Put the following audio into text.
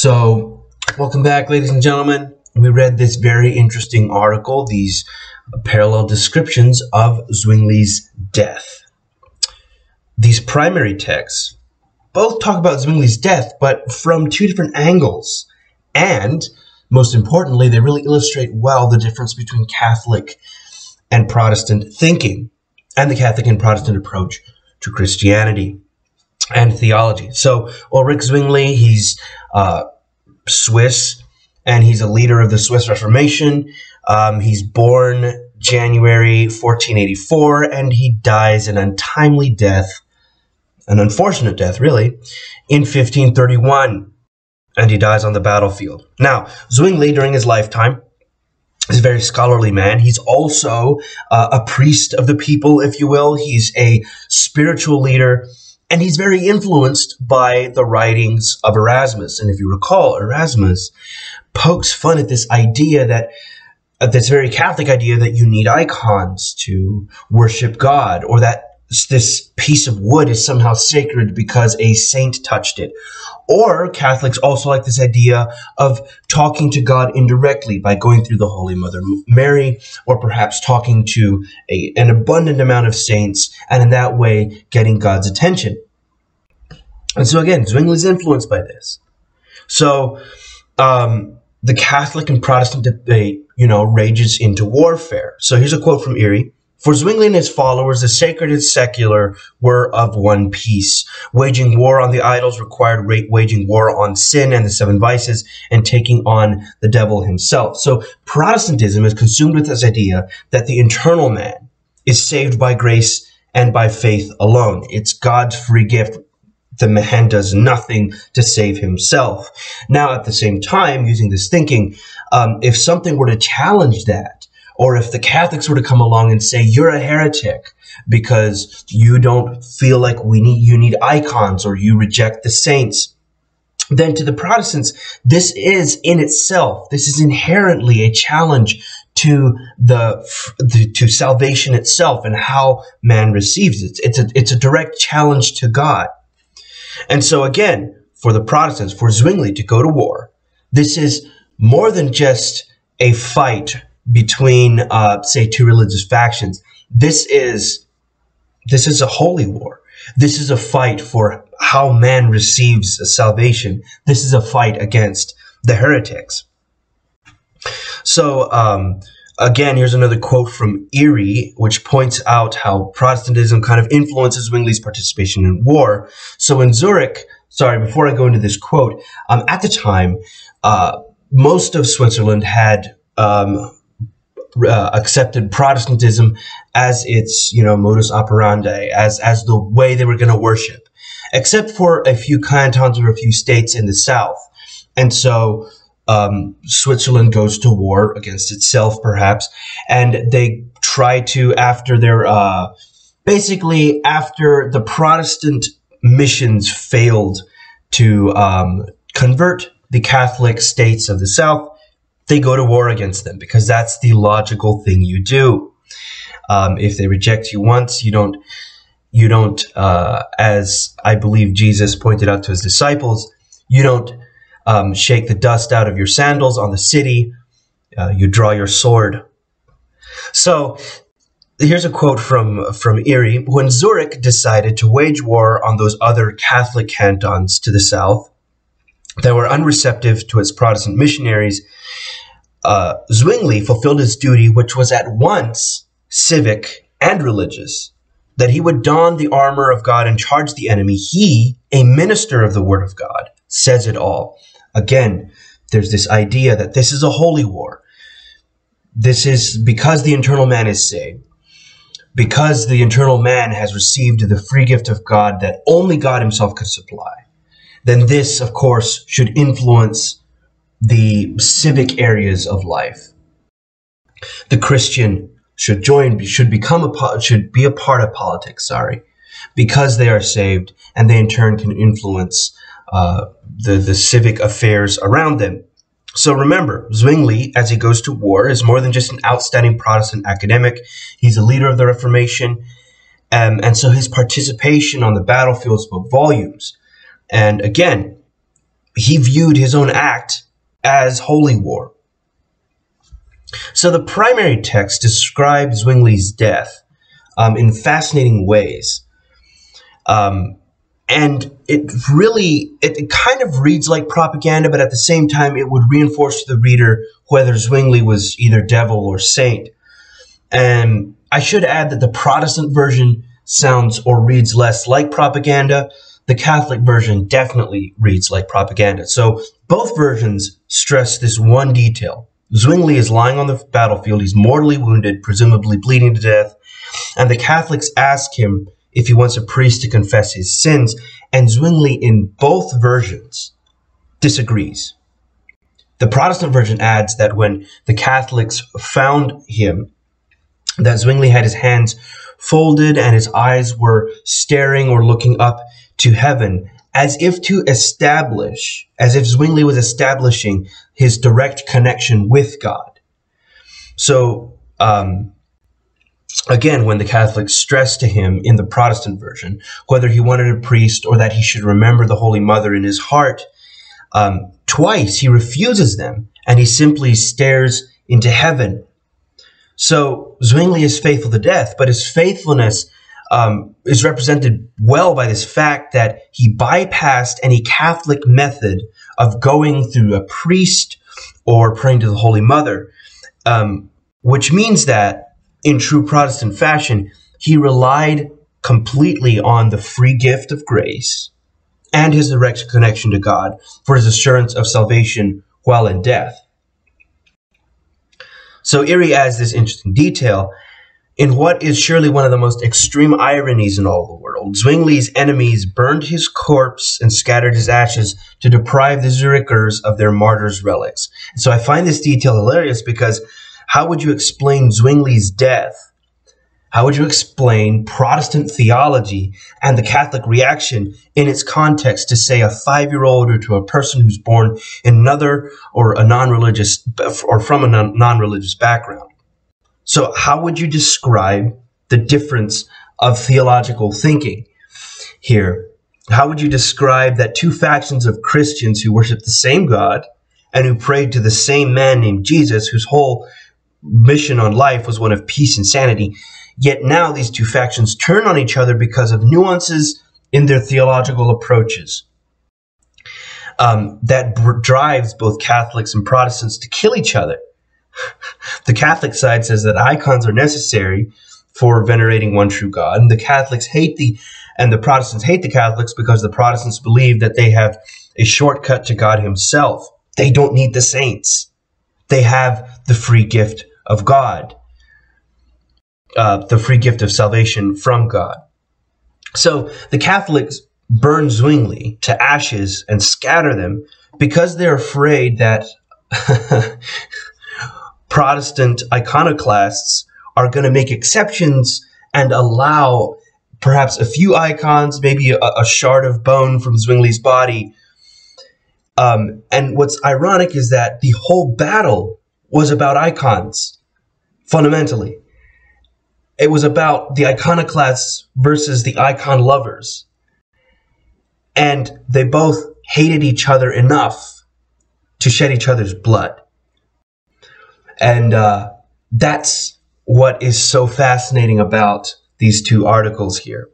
So, welcome back, ladies and gentlemen. We read this very interesting article, these parallel descriptions of Zwingli's death. These primary texts both talk about Zwingli's death, but from two different angles. And, most importantly, they really illustrate well the difference between Catholic and Protestant thinking and the Catholic and Protestant approach to Christianity and theology. So Ulrich Zwingli, he's Swiss, and he's a leader of the Swiss Reformation. He's born January 1484, and he dies an untimely death, an unfortunate death, really, in 1531, and he dies on the battlefield. Now, Zwingli, during his lifetime, is a very scholarly man. He's also a priest of the people, if you will. He's a spiritual leader, and he's very influenced by the writings of Erasmus. And if you recall, Erasmus pokes fun at this idea that, this very Catholic idea that you need icons to worship God, or that this piece of wood is somehow sacred because a saint touched it. Or Catholics also like this idea of talking to God indirectly by going through the Holy Mother Mary, or perhaps talking to an abundant amount of saints, and in that way getting God's attention. And so again, Zwingli's influenced by this. So the Catholic and Protestant debate, rages into warfare. So here's a quote from Erie. For Zwingli and his followers, the sacred and secular were of one piece. Waging war on the idols required waging war on sin and the seven vices, and taking on the devil himself. So Protestantism is consumed with this idea that the internal man is saved by grace and by faith alone. It's God's free gift. The man does nothing to save himself. Now, at the same time, using this thinking, if something were to challenge that, or if the Catholics were to come along and say, you're a heretic because you don't feel like you need icons, or you reject the saints, then to the Protestants, this is inherently a challenge to to salvation itself and how man receives it. It's a direct challenge to God. And so again, for the Protestants, for Zwingli to go to war, this is more than just a fight between, say, two religious factions. This is a holy war. This is a fight for how man receives salvation. This is a fight against the heretics. So, again, here's another quote from Erie, which points out how Protestantism kind of influences Zwingli's participation in war. So in Zurich, before I go into this quote, at the time, most of Switzerland had accepted Protestantism as its, modus operandi, as the way they were going to worship, except for a few cantons or a few states in the south. And so Switzerland goes to war against itself, perhaps, and they try to, after the Protestant missions failed to convert the Catholic states of the south, they go to war against them, because that's the logical thing you do. If they reject you once, you don't, as I believe Jesus pointed out to his disciples, you don't shake the dust out of your sandals on the city. You draw your sword. So here's a quote from Erie. When Zurich decided to wage war on those other Catholic cantons to the south that were unreceptive to its Protestant missionaries, Zwingli fulfilled his duty, which was at once civic and religious, that he would don the armor of God and charge the enemy. He, a minister of the word of God, says it all. Again, there's this idea that this is a holy war. This is because the internal man is saved, because the internal man has received the free gift of God that only God himself could supply. Then this, of course, should influence the civic areas of life. The Christian should be a part of politics, because they are saved, and they in turn can influence the civic affairs around them. So remember, Zwingli, as he goes to war, is more than just an outstanding Protestant academic. He's a leader of the Reformation, and so his participation on the battlefield spoke volumes. And again, he viewed his own act as holy war. So the primary text describes Zwingli's death in fascinating ways. And it kind of reads like propaganda, but at the same time, it would reinforce to the reader whether Zwingli was either devil or saint. And I should add that the Protestant version sounds or reads less like propaganda. The Catholic version definitely reads like propaganda. So both versions stress this one detail. Zwingli is lying on the battlefield. He's mortally wounded, presumably bleeding to death. And the Catholics ask him if he wants a priest to confess his sins. And Zwingli, in both versions, disagrees. The Protestant version adds that when the Catholics found him, that Zwingli had his hands folded and his eyes were staring or looking up to heaven, as if Zwingli was establishing his direct connection with God. So, again, when the Catholics stressed to him in the Protestant version whether he wanted a priest or that he should remember the Holy Mother in his heart, twice he refuses them and he simply stares into heaven. So Zwingli is faithful to death, but his faithfulness is represented well by this fact that he bypassed any Catholic method of going through a priest or praying to the Holy Mother, which means that in true Protestant fashion, he relied completely on the free gift of grace and his direct connection to God for his assurance of salvation while in death. So Erie adds this interesting detail in what is surely one of the most extreme ironies in all the world. Zwingli's enemies burned his corpse and scattered his ashes to deprive the Zurichers of their martyrs' relics. So I find this detail hilarious because how would you explain Zwingli's death? How would you explain Protestant theology and the Catholic reaction in its context to, say, a 5-year-old or to a person who's born in another or a non-religious or from a non-religious background? So how would you describe the difference of theological thinking here? How would you describe that two factions of Christians who worship the same God and who prayed to the same man named Jesus, whose whole mission on life was one of peace and sanity, yet now these two factions turn on each other because of nuances in their theological approaches that drives both Catholics and Protestants to kill each other? The Catholic side says that icons are necessary for venerating one true God, and the Catholics and the Protestants hate the Catholics because the Protestants believe that they have a shortcut to God himself. They don't need the saints. They have the free gift of God, the free gift of salvation from God. So the Catholics burn Zwingli to ashes and scatter them because they're afraid that Protestant iconoclasts are going to make exceptions and allow perhaps a few icons, maybe a shard of bone from Zwingli's body. And what's ironic is that the whole battle was about icons, fundamentally. It was about the iconoclasts versus the icon lovers. And they both hated each other enough to shed each other's blood. And that's what is so fascinating about these two articles here.